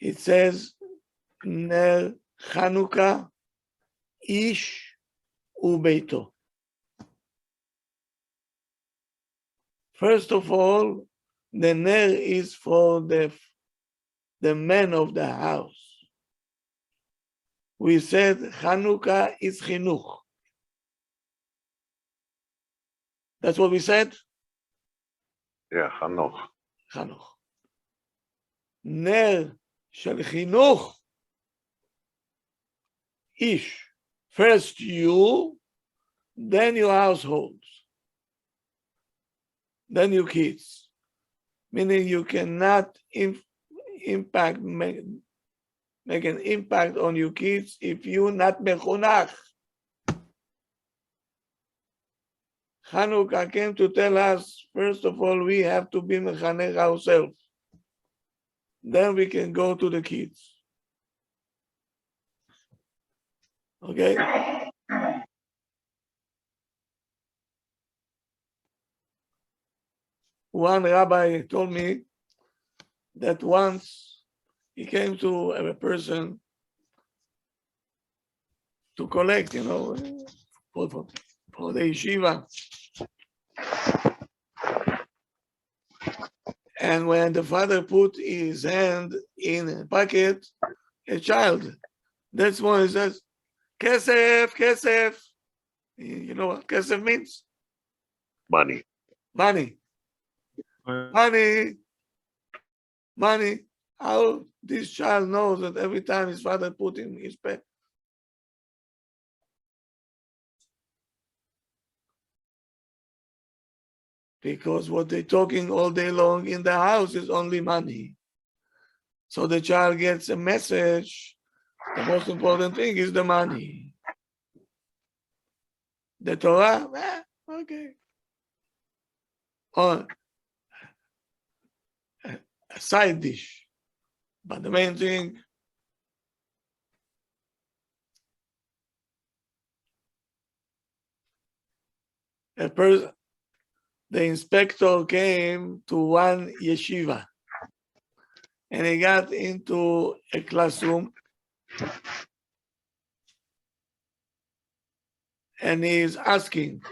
It says, Ner Hanukkah ish ubeito. First of all, the ner is for the man of the house. We said Hanukkah is chinuch. That's what we said? Yeah, Hanoch. Hanuch. Ner shel chinuch ish. First you, then your households, then your kids. Meaning you cannot make an impact on your kids if you're not mechunach. Hanukkah came to tell us, first of all, we have to be mechanech ourselves. Then we can go to the kids. Okay? One rabbi told me that once he came to a person to collect, for the yeshiva. And when the father put his hand in a pocket, a child, that's when he says, kesef, kesef. You know what kesef means? Money. Money. Money. Money. How this child knows that every time his father put in his pet. Because what they're talking all day long in the house is only money. So the child gets a message. The most important thing is the money. The Torah, okay. Or a side dish. But the main thing, the inspector came to one yeshiva and he got into a classroom and he is asking,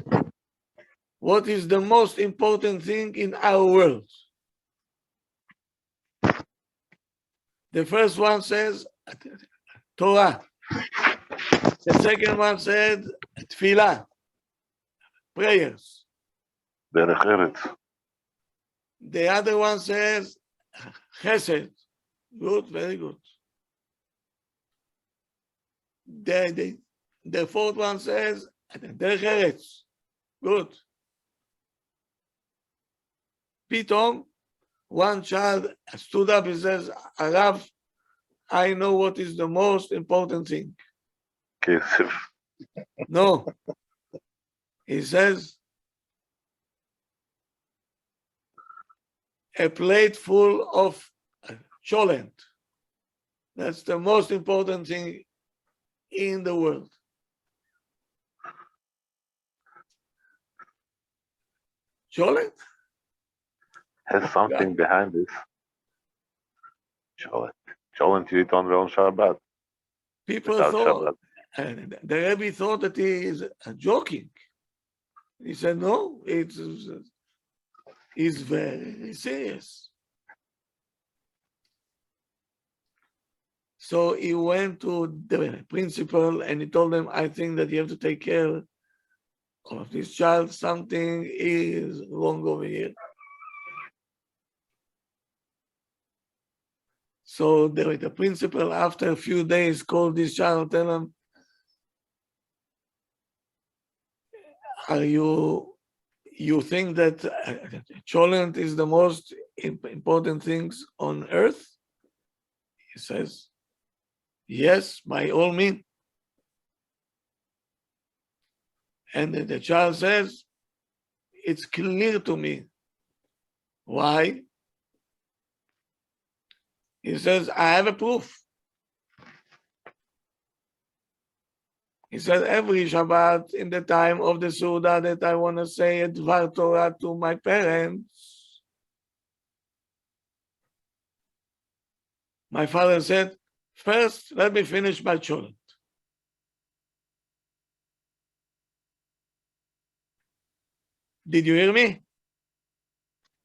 what is the most important thing in our world? The first one says Torah. The second one said Tefillah, prayers. Derech Eretz. The other one says Chesed. Good, very good. The fourth one says Derech Eretz. Good. Pitom, one child stood up and says, Arav, I know what is the most important thing. Kesef. No. He says, a plate full of cholent. That's the most important thing in the world. Cholent? Has something behind this. Cholent you eat on Shabbat. People Without thought, Shabbat. the Rebbe thought that he is joking. He said, no, is very serious. So he went to the principal and he told him, I think that you have to take care of this child. Something is wrong over here. So the principal, after a few days, called this child, tell him, are you think that cholent is the most important things on earth? He says, yes, by all means. And the child says, it's clear to me. Why? He says, I have a proof. He said, every Shabbat in the time of the Suda that I want to say a Dvar Torah to my parents, my father said, first, let me finish my cholent. Did you hear me?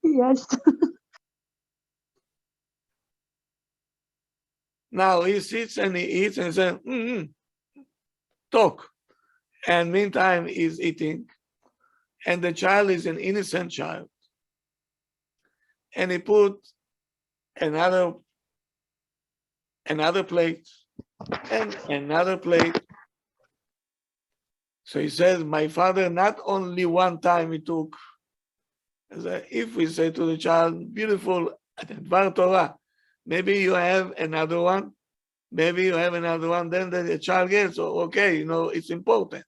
Yes. Now he sits and he eats and says, talk. And meantime, he's eating. And the child is an innocent child. And he put another plate and another plate. So he says, my father, not only one time he took, if we say to the child, beautiful, Dvar Torah, maybe you have another one, then the child gets, okay, it's important.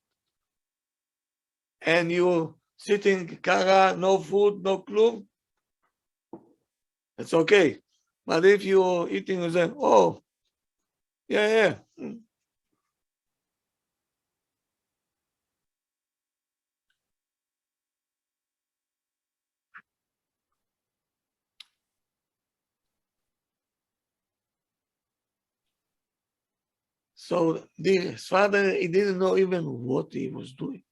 And you sitting, kara, no food, no klum, it's okay. But if you're eating, you say, oh, yeah. So his father, he didn't know even what he was doing.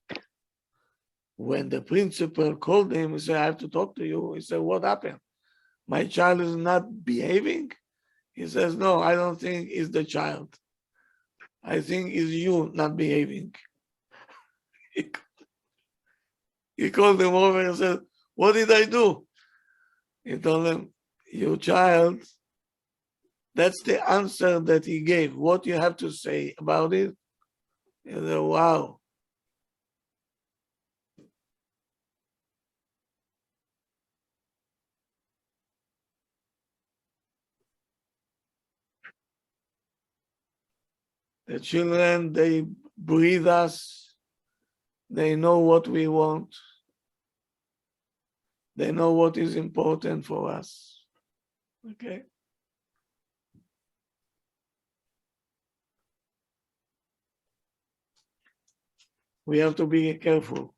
When the principal called him, he said, I have to talk to you. He said, what happened? My child is not behaving? He says, no, I don't think it's the child. I think it's you not behaving. He called him over and said, what did I do? He told him, your child, that's the answer that he gave. What you have to say about it? He said, wow. The children, they breathe us. They know what we want. They know what is important for us. Okay? We have to be careful.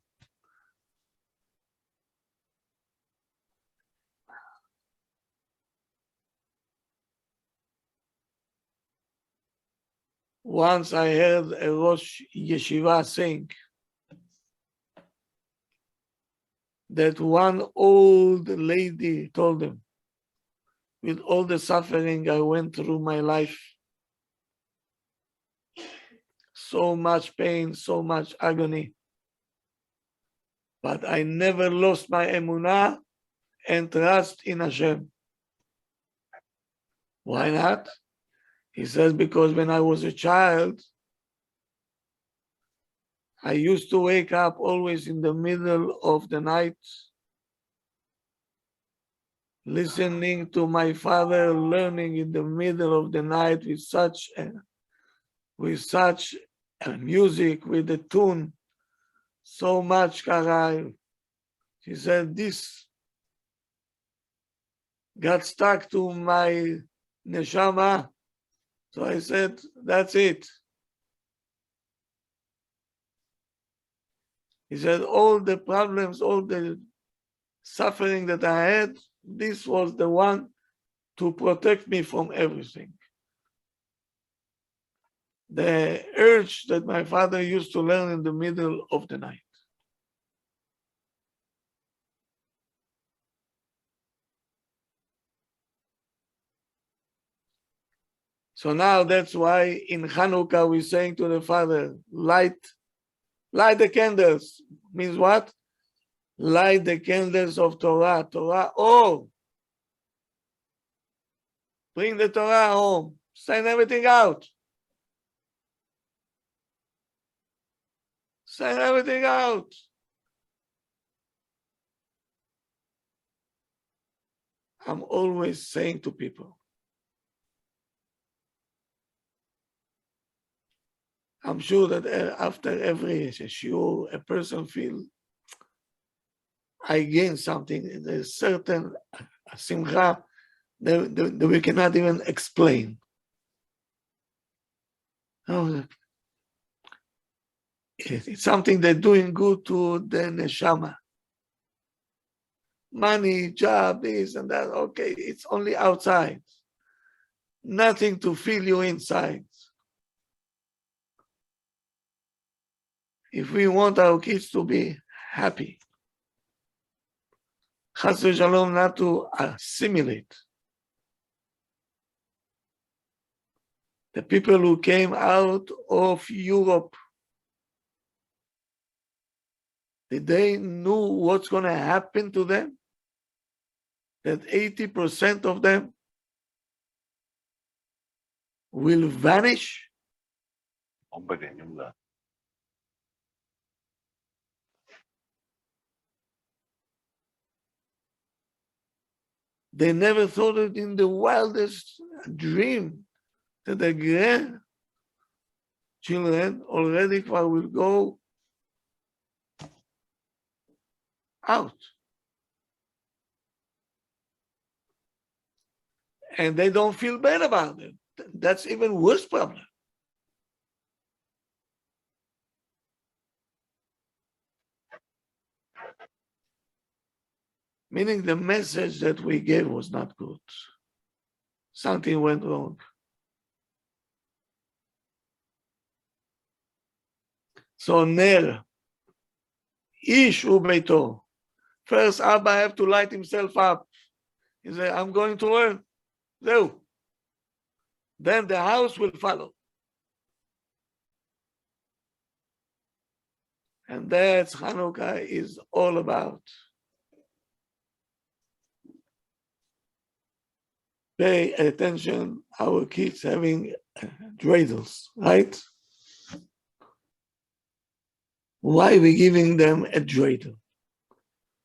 Once I heard a Rosh Yeshiva saying that one old lady told him, with all the suffering I went through my life, so much pain, so much agony, but I never lost my emunah and trust in Hashem. Why not? He says, because when I was a child, I used to wake up always in the middle of the night, listening to my father learning in the middle of the night with such music, with the tune, so much kara. She said, this got stuck to my neshama. So I said, that's it. He said, all the problems, all the suffering that I had, this was the one to protect me from everything. The urge that my father used to learn in the middle of the night. So now that's why in Chanukkah we're saying to the Father, light the candles. Means what? Light the candles of Torah. Torah, oh! Bring the Torah home. Send everything out. Send everything out. I'm always saying to people, I'm sure that after every shiur, a person feels, I gain something. There's certain simcha that we cannot even explain. Oh, it's something that's doing good to the neshama. Money, job, this and that. Okay, it's only outside. Nothing to fill you inside. If we want our kids to be happy, chas v'shalom, not to assimilate. The people who came out of Europe, did they know what's going to happen to them? That 80% of them will vanish? Nobody knew that. They never thought it in the wildest dream that the grandchildren already will go out. And they don't feel bad about it. That's even worse problem. Meaning the message that we gave was not good. Something went wrong. So Ner, Ish ubeito. First, Abba have to light himself up. He said, I'm going to learn. Zeu. Then the house will follow. And that's Hanukkah is all about. Pay attention, our kids having dreidels, right? Why are we giving them a dreidel?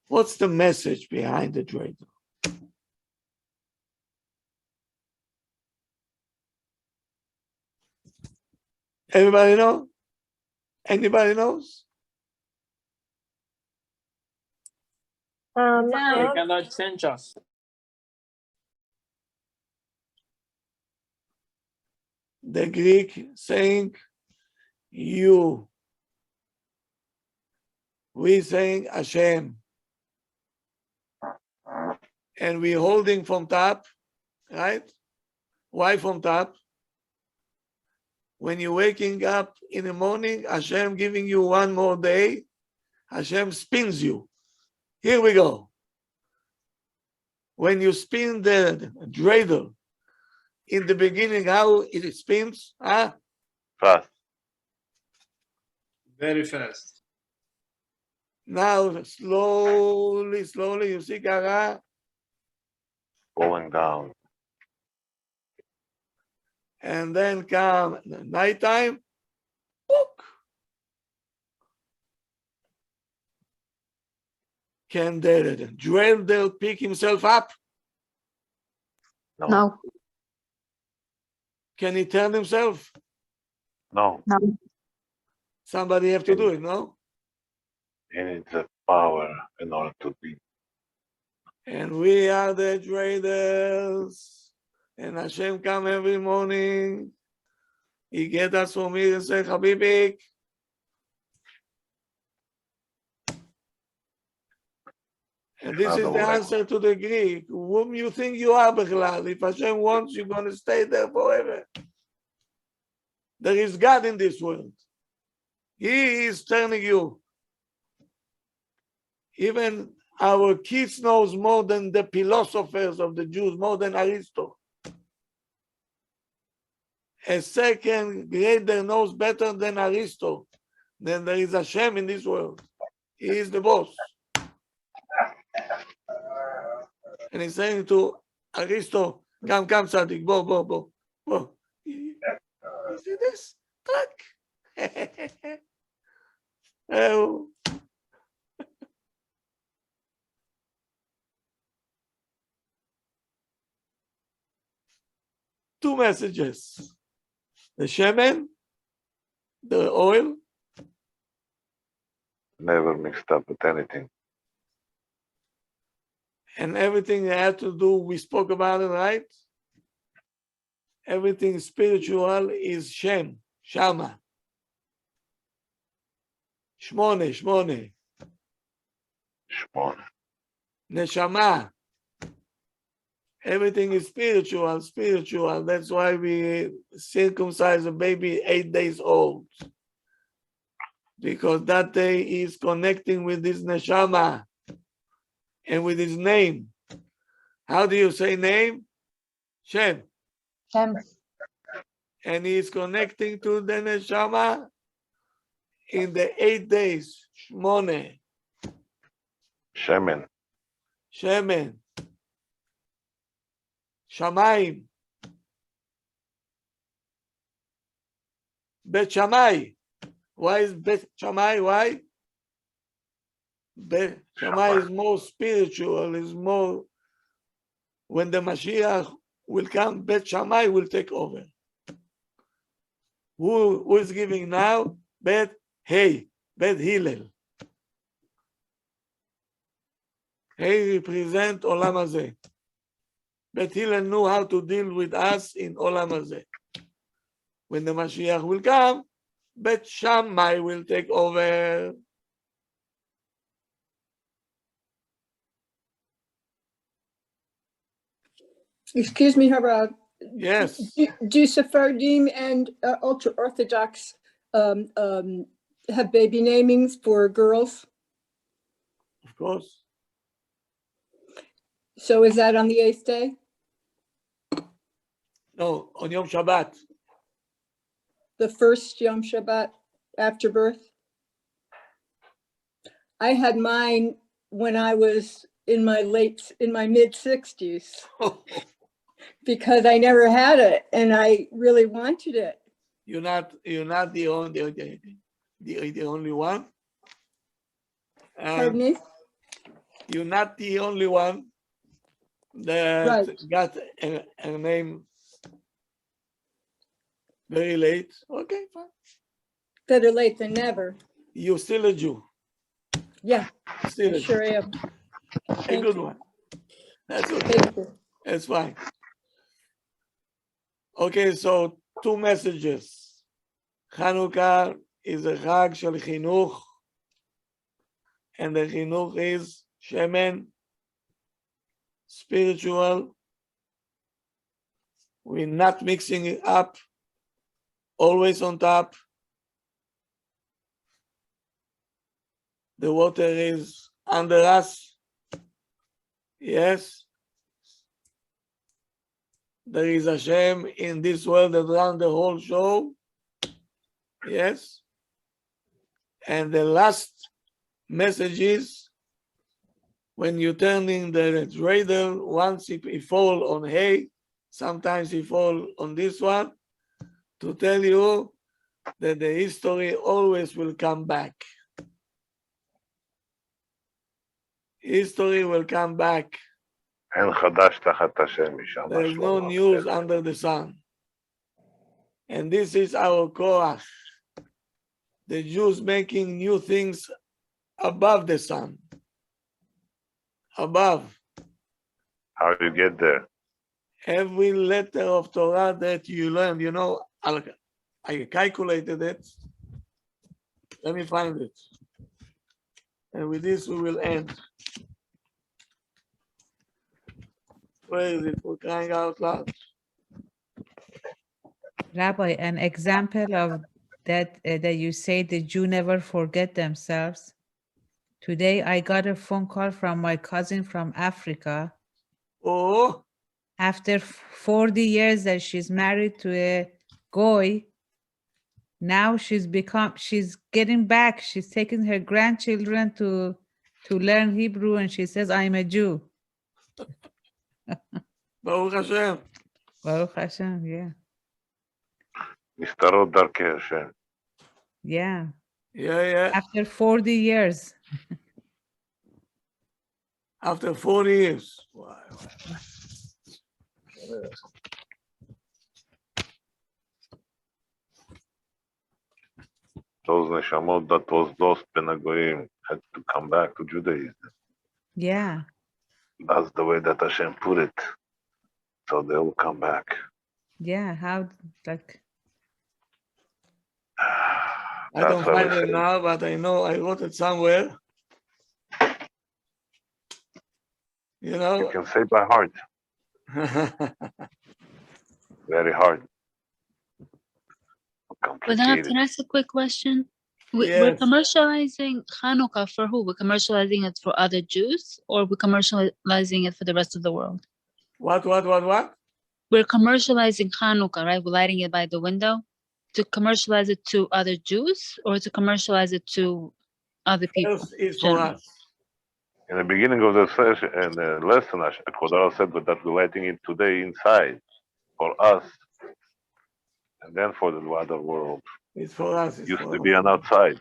What's the message behind the dreidel? Everybody know? Anybody knows? I don't- cannot change us. The Greek saying you. We saying Hashem. And we holding from top, right? Why from top? When you're waking up in the morning, Hashem giving you one more day, Hashem spins you. Here we go. When you spin the dreidel, in the beginning, how it spins? Huh? Fast. Very fast. Now, slowly, you see, Kara, Going down. and then come the nighttime. Book. Can the dreidel pick himself up? No. No, Can he turn himself? No. no. Somebody have to do it, no? He needs the power in order to be. And we are the dreidels. And Hashem come every morning. He get us from here and say, Habibi. And this is the answer to the Greek. Whom you think you are, Bechlal? If Hashem wants, you're going to stay there forever. There is God in this world. He is turning you. Even our kids knows more than the philosophers of the Jews, more than Aristotle. a second grader knows better than Aristo. Then there is Hashem in this world. He is the boss. And he's saying to Aristo, come, Sadiq, bo. You see this? Tuck. Oh. Two messages. The shemen, the oil. Never mixed up with anything. And everything that had to do, we spoke about it, right? Everything spiritual is Shem, Shama. Shmone. Shmon. Neshama. Everything is spiritual. That's why we circumcise a baby 8 days old. Because that day is connecting with his neshama and with his name. How do you say name? Shem. Shem. And he is connecting to the neshama in the 8 days. Shmone. Shemen. Shemen. Shamayim. Bet Shammai. Why is Bet Shammai? Why? Bet Shammai is more spiritual, is more. When the Mashiach will come, Bet Shammai will take over. Who is giving now? Bet Hillel. Hey represent Olam Hazeh. Bet Hillel knew how to deal with us in Olam Hazeh. When the Mashiach will come, Bet Shammai will take over. Excuse me, Harab. Yes. Do Sephardim and ultra-Orthodox have baby namings for girls? Of course. So is that on the 8th day? No, on Yom Shabbat. The first Yom Shabbat after birth? I had mine when I was in my mid-60s because I never had it and I really wanted it. You're not the only one. Pardon me? You're not the only one that Right. got a name very late. Okay, fine. Better late than never. You're still a Jew. Yeah, Still I a sure Jew. am. A good one. That's okay. Thank you. That's fine. Okay, so two messages. Chanukkah is a Chag shel Chinuch, and the Chinuch is Shemen, spiritual. We're not mixing it up, always on top. The water is under us. Yes. There is Hashem in this world that runs the whole show. Yes. And the last message is when you turn in the dreidel, once he fall on hay, sometimes he fall on this one, to tell you that the history always will come back. History will come back. אין חדש תחת השמש. There is no news under the sun. And this is our koach. The Jews making new things above the sun. Above. How do you get there? Every letter of Torah that you learn, you know, I calculated it. Let me find it. And with this we will end. Where is it? For crying out loud. Rabbi, an example of that that you say the Jew never forget themselves. Today I got a phone call from my cousin from Africa. Oh, After 40 years that she's married to a Goy. Now she's getting back. She's taking her grandchildren to learn Hebrew, and she says, I'm a Jew. Baruch Hashem. Baruch Hashem, yeah. נסתרות דרכי השם. Yeah. Yeah. After 40 years. After 40 years. Wow. Those neshamot that was lost ben hagoyim had to come back to Judaism. Yeah. That's the way that Hashem put it. So they will come back. Yeah, how, like... I don't find it now, but I know I wrote it somewhere. You know? You can say by heart. Very hard. But can I ask a quick question? We're Yes. commercializing Hanukkah for who? We're commercializing it for other Jews, or we're commercializing it for the rest of the world? What? We're commercializing Hanukkah, right? We're lighting it by the window to commercialize it to other Jews, or to commercialize it to other people? First is for us. In the beginning of the session and the lesson, Kodara said that we're lighting it today inside for us, and then for the other world. It's for us. Used to be an outside,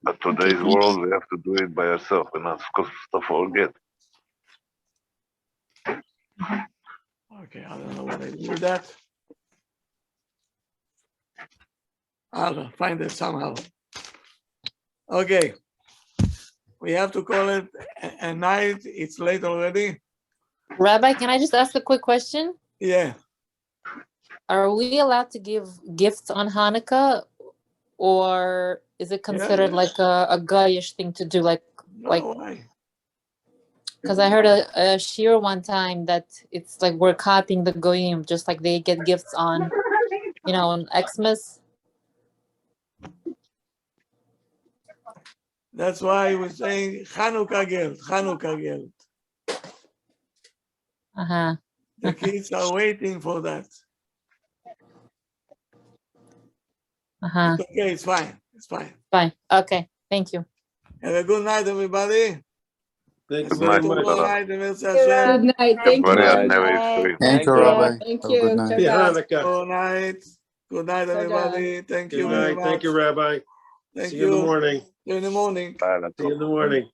but today's world we have to do it by ourselves, and not to forget. Okay, I don't know what I do with that. I'll find it somehow. Okay. We have to call it a night. It's late already. Rabbi, can I just ask a quick question? Yeah. Are we allowed to give gifts on Hanukkah, or is it considered like a goyish thing to do? Why? Because I heard a shir one time that it's like we're copying the goyim, just like they get gifts on, on Xmas. That's why we're saying Chanukkah Geld. Uh-huh. The kids are waiting for that. Uh-huh. It's okay, it's fine. It's fine. Fine. Okay. Thank you. Have a good night, everybody. Thank you Good night, very much. Sarah. Good night. Thank you. Everybody had never sweet. Thank you, Rabbi. Thank Have a good you. night. Happy Hanukkah. Good night. Good night, everybody. Thank you Good very night. much. Thank you, Rabbi. Thank See you in the morning. See you in the morning. Bye, See you in the morning.